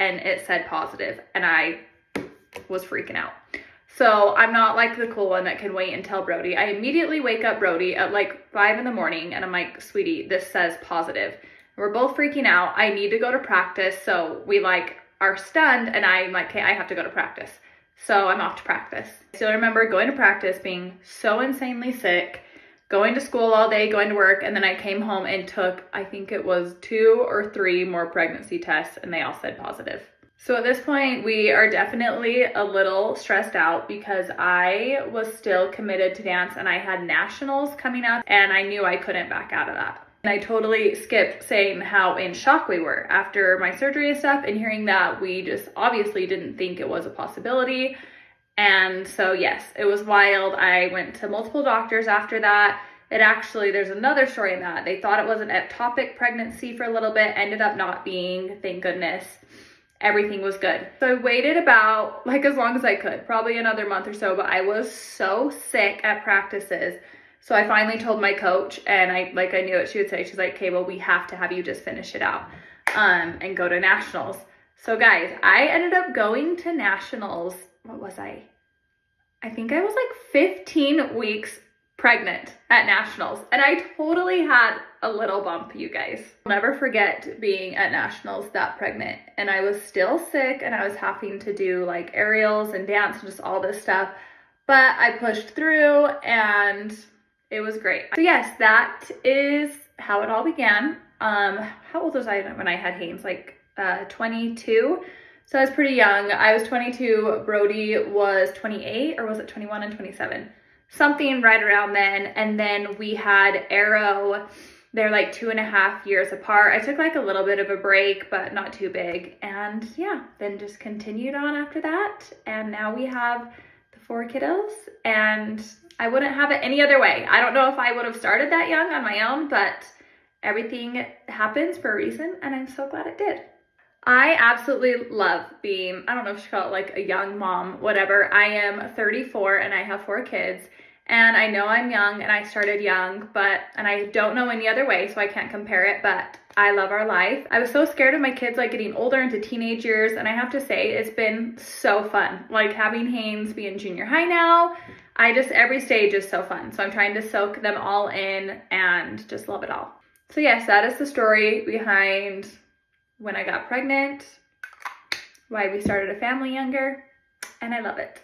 and it said positive, and I was freaking out. So I'm not like the cool one that can wait and tell Brody. I immediately wake up Brody at like 5 in the morning and I'm like, sweetie, this says positive. We're both freaking out. I need to go to practice. So we like are stunned and I'm like, okay, I have to go to practice. So I'm off to practice. I still remember going to practice, being so insanely sick, going to school all day, going to work. And then I came home and took, I think it was 2 or 3 more pregnancy tests and they all said positive. So at this point, we are definitely a little stressed out because I was still committed to dance and I had nationals coming up and I knew I couldn't back out of that. And I totally skipped saying how in shock we were after my surgery and stuff, and hearing that we just obviously didn't think it was a possibility. And so yes, it was wild. I went to multiple doctors after that. There's another story in that. They thought it was an ectopic pregnancy for a little bit, ended up not being, thank goodness. Everything was good. So I waited about like as long as I could, probably another month or so, but I was so sick at practices. So I finally told my coach, and I knew what she would say. She's like, okay, well, we have to have you just finish it out and go to nationals. So guys, I ended up going to nationals. What was I? I think I was like 15 weeks pregnant at nationals, and I totally had a little bump, you guys. I'll never forget being at nationals that pregnant, and I was still sick and I was having to do like aerials and dance and just all this stuff, but I pushed through and it was great. So yes, that is how it all began. How old was I when I had Haynes? Like 22. So I was pretty young. I was 22, Brody was 28, or was it 21 and 27? Something right around then. And then we had Arrow. They're like 2.5 years apart. I took like a little bit of a break, but not too big. And yeah, then just continued on after that. And now we have the 4 kiddos, and I wouldn't have it any other way. I don't know if I would have started that young on my own, but everything happens for a reason, and I'm so glad it did. I absolutely love being, I don't know if you call it like a young mom, whatever. I am 34 and I have 4 kids. And I know I'm young and I started young, and I don't know any other way, so I can't compare it, but I love our life. I was so scared of my kids like getting older into teenage years, and I have to say it's been so fun. Like having Haynes be in junior high now, every stage is so fun. So I'm trying to soak them all in and just love it all. So yes, that is the story behind when I got pregnant, why we started a family younger, and I love it.